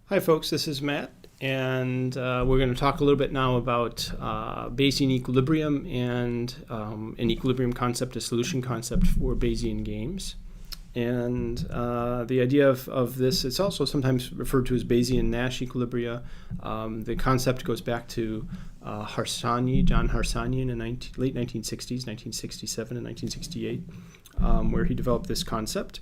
Hi folks, this is Matt, and we're going to talk a little bit now about Bayesian equilibrium and an equilibrium concept, a solution concept for Bayesian games. And the idea of this, it's also sometimes referred to as Bayes-Nash equilibria. The concept goes back to John Harsanyi in the late 1960s, 1967 and 1968, where he developed this concept.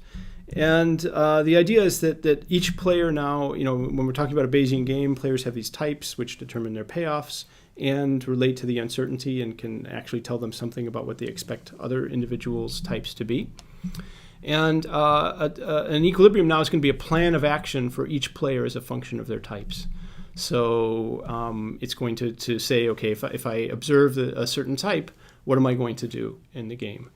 And the idea is that each player now, when we're talking about a Bayesian game, players have these types which determine their payoffs and relate to the uncertainty and can actually tell them something about what they expect other individuals' types to be. And an equilibrium now is going to be a plan of action for each player as a function of their types. So it's going to say, okay, if I observe a certain type, what am I going to do in the game?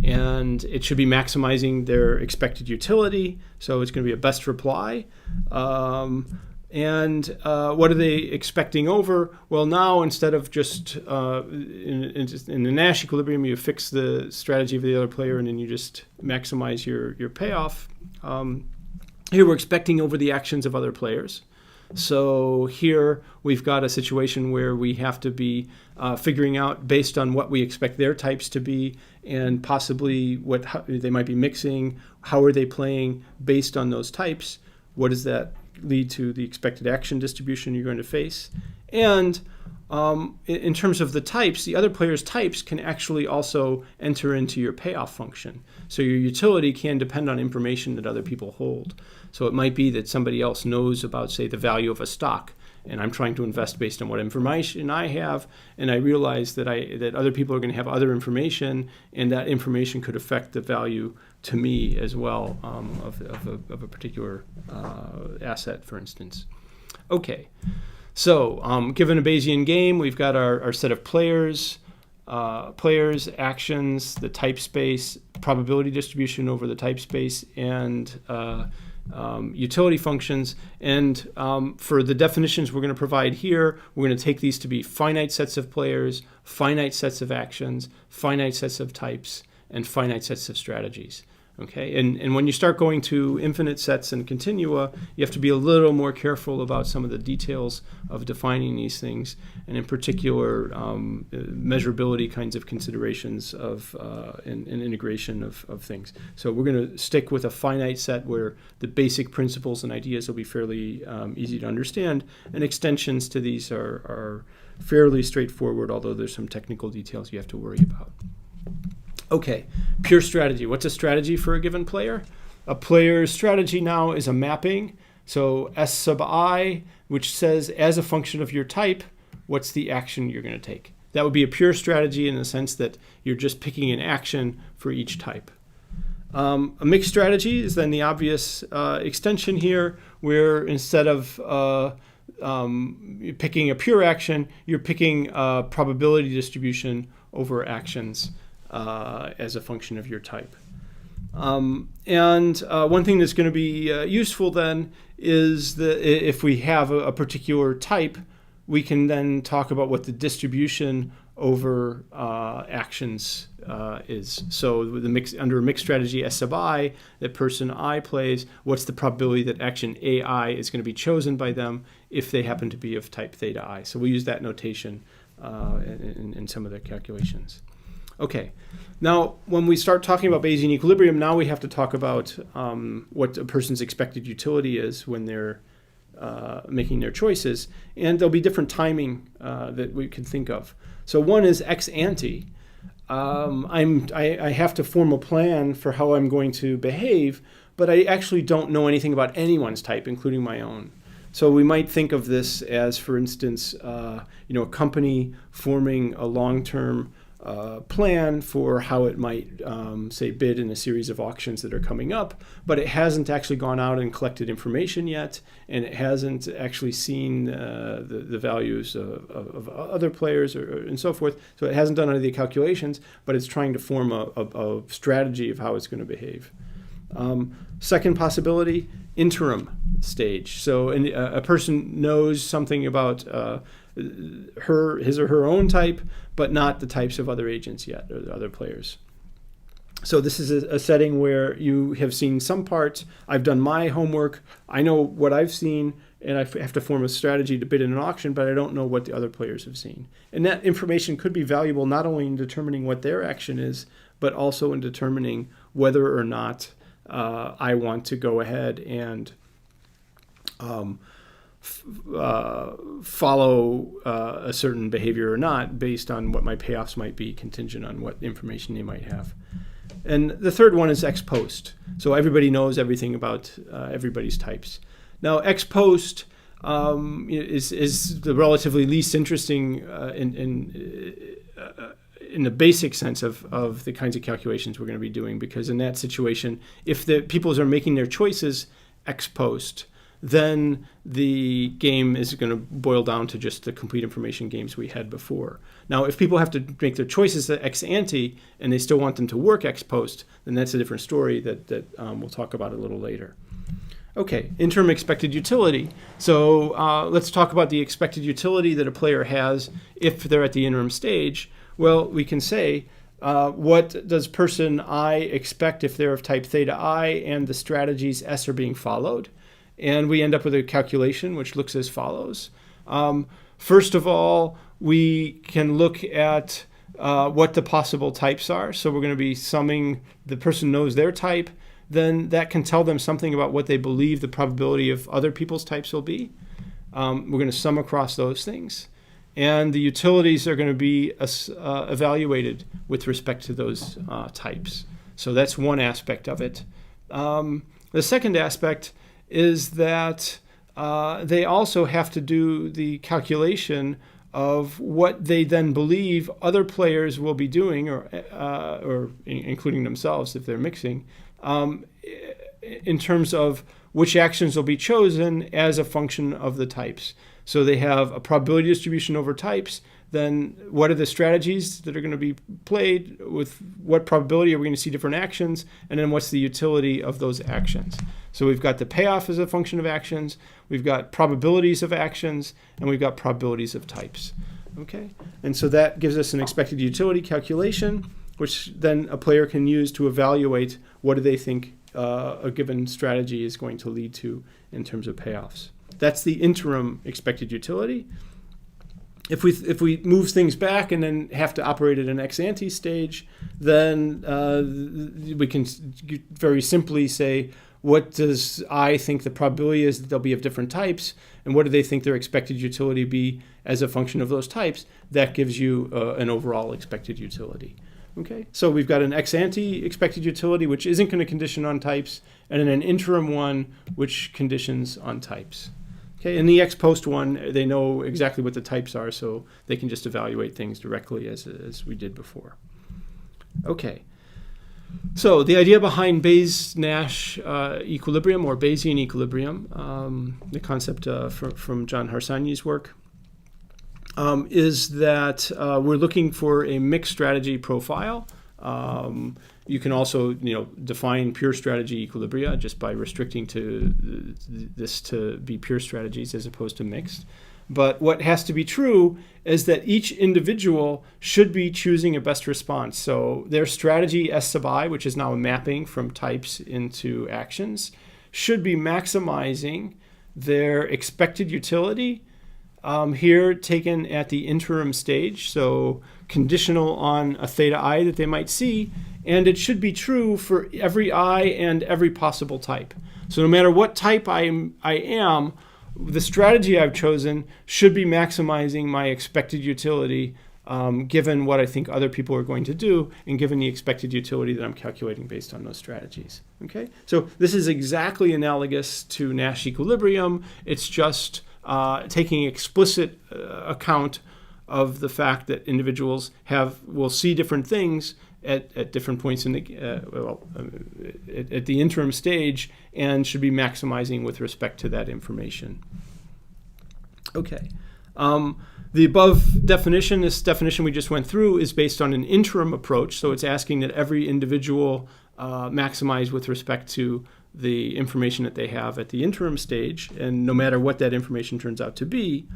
And it should be maximizing their expected utility. So it's going to be a best reply. And what are they expecting over? Well, now instead of just in the Nash equilibrium, you fix the strategy of the other player and then you just maximize your payoff. Here we're expecting over the actions of other players. So here we've got a situation where we have to be figuring out based on what we expect their types to be and possibly how they might be mixing, how are they playing based on those types, what does that lead to the expected action distribution you're going to face. And in terms of the types, the other player's types can actually also enter into your payoff function. So your utility can depend on information that other people hold. So it might be that somebody else knows about, say, the value of a stock, and I'm trying to invest based on what information I have, and I realize that other people are going to have other information, and that information could affect the value to me as well of a particular asset, for instance. Okay, so given a Bayesian game, we've got our set of players, actions, the type space, probability distribution over the type space, and utility functions. And for the definitions we're going to provide here, we're going to take these to be finite sets of players, finite sets of actions, finite sets of types, and finite sets of strategies. Okay, and when you start going to infinite sets and continua, you have to be a little more careful about some of the details of defining these things, and in particular, measurability kinds of considerations of and integration of things. So we're going to stick with a finite set where the basic principles and ideas will be fairly easy to understand, and extensions to these are fairly straightforward, although there's some technical details you have to worry about. Okay, pure strategy. What's a strategy for a given player? A player's strategy now is a mapping. So S sub I, which says as a function of your type, what's the action you're going to take. That would be a pure strategy in the sense that you're just picking an action for each type. A mixed strategy is then the obvious extension here, where instead of picking a pure action, you're picking a probability distribution over actions as a function of your type. And one thing that's going to be useful then is that if we have a particular type, we can then talk about what the distribution over actions is. So under a mixed strategy S sub I, that person I plays, what's the probability that action AI is going to be chosen by them if they happen to be of type theta I. So we use that notation in some of the calculations. Okay, now when we start talking about Bayesian equilibrium, now we have to talk about what a person's expected utility is when they're making their choices, and there'll be different timing that we can think of. So one is ex-ante. I have to form a plan for how I'm going to behave, but I actually don't know anything about anyone's type, including my own. So we might think of this as, for instance, a company forming a long-term plan for how it might, say, bid in a series of auctions that are coming up, but it hasn't actually gone out and collected information yet, and it hasn't actually seen the values of other players and so forth. So it hasn't done any of the calculations, but it's trying to form a strategy of how it's going to behave. Second possibility, interim stage. So a person knows something about his or her own type, but not the types of other agents yet, or the other players. So this is a setting where you have seen some parts. I've done my homework. I know what I've seen. and I have to form a strategy to bid in an auction, but I don't know what the other players have seen. And that information could be valuable not only in determining what their action is, but also in determining whether or not I want to go ahead and follow a certain behavior or not, based on what my payoffs might be, contingent on what information they might have. And the third one is ex post. So everybody knows everything about everybody's types. Now, ex post is the relatively least interesting in the basic sense of the kinds of calculations we're going to be doing, because in that situation, if the peoples are making their choices ex post, then the game is going to boil down to just the complete information games we had before. Now, if people have to make their choices ex ante and they still want them to work ex post, then that's a different story that we'll talk about a little later. Okay, interim expected utility. So let's talk about the expected utility that a player has if they're at the interim stage. Well, we can say, what does person I expect if they're of type theta I and the strategies S are being followed? And we end up with a calculation which looks as follows. First of all, we can look at what the possible types are. So we're going to be summing, the person knows their type, then that can tell them something about what they believe the probability of other people's types will be. We're going to sum across those things. And the utilities are going to be evaluated with respect to those types. So that's one aspect of it. The second aspect is that they also have to do the calculation of what they then believe other players will be doing, or including themselves if they're mixing, in terms of which actions will be chosen as a function of the types. So they have a probability distribution over types. Then what are the strategies that are going to be played? With what probability are we going to see different actions? And then what's the utility of those actions? So we've got the payoff as a function of actions, we've got probabilities of actions, and we've got probabilities of types. Okay, and so that gives us an expected utility calculation, which then a player can use to evaluate what do they think a given strategy is going to lead to in terms of payoffs. That's the interim expected utility. If we move things back and then have to operate at an ex-ante stage, then we can very simply say, what does I think the probability is that they'll be of different types, and what do they think their expected utility be as a function of those types? That gives you an overall expected utility. Okay, so we've got an ex-ante expected utility, which isn't going to condition on types, and then an interim one, which conditions on types. Okay, in the ex-post one, they know exactly what the types are, so they can just evaluate things directly as we did before. Okay, so the idea behind Bayes-Nash equilibrium, or Bayesian equilibrium, the concept from John Harsanyi's work, is that we're looking for a mixed strategy profile. You can also, define pure strategy equilibria just by restricting this to be pure strategies as opposed to mixed. But what has to be true is that each individual should be choosing a best response. So their strategy S sub I, which is now a mapping from types into actions, should be maximizing their expected utility, here taken at the interim stage, so conditional on a theta I that they might see, and it should be true for every I and every possible type. So no matter what type I am, the strategy I've chosen should be maximizing my expected utility, given what I think other people are going to do, and given the expected utility that I'm calculating based on those strategies. Okay, so this is exactly analogous to Nash equilibrium. It's just taking explicit account of the fact that individuals will see different things at different points in at the interim stage, and should be maximizing with respect to that information. Okay. The above definition, this definition we just went through, is based on an interim approach. So it's asking that every individual maximize with respect to the information that they have at the interim stage, and no matter what that information turns out to be.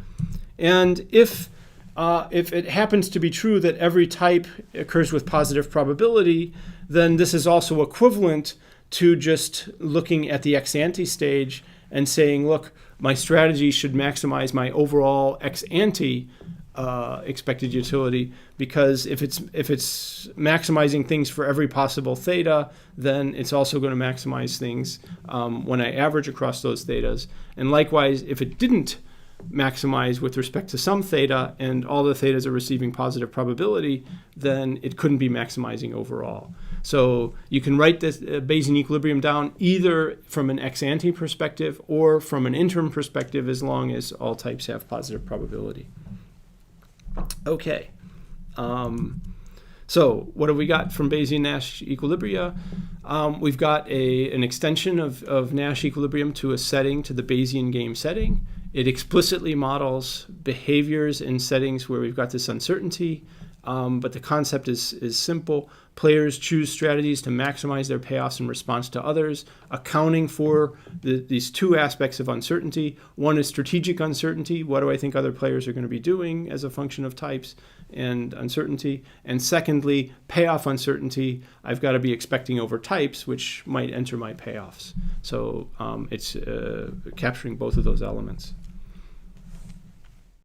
And if it happens to be true that every type occurs with positive probability, then this is also equivalent to just looking at the ex-ante stage and saying, look, my strategy should maximize my overall ex-ante expected utility, because if it's maximizing things for every possible theta, then it's also going to maximize things when I average across those thetas. And likewise, if it didn't maximize with respect to some theta and all the thetas are receiving positive probability, then it couldn't be maximizing overall. So you can write this Bayesian equilibrium down either from an ex-ante perspective or from an interim perspective, as long as all types have positive probability. Okay, so what have we got from Bayes-Nash equilibria? We've got an extension of Nash equilibrium to a setting, to the Bayesian game setting. It explicitly models behaviors in settings where we've got this uncertainty, but the concept is simple. Players choose strategies to maximize their payoffs in response to others, accounting for these two aspects of uncertainty. One is strategic uncertainty. What do I think other players are going to be doing as a function of types and uncertainty? And secondly, payoff uncertainty. I've got to be expecting over types, which might enter my payoffs. So it's capturing both of those elements.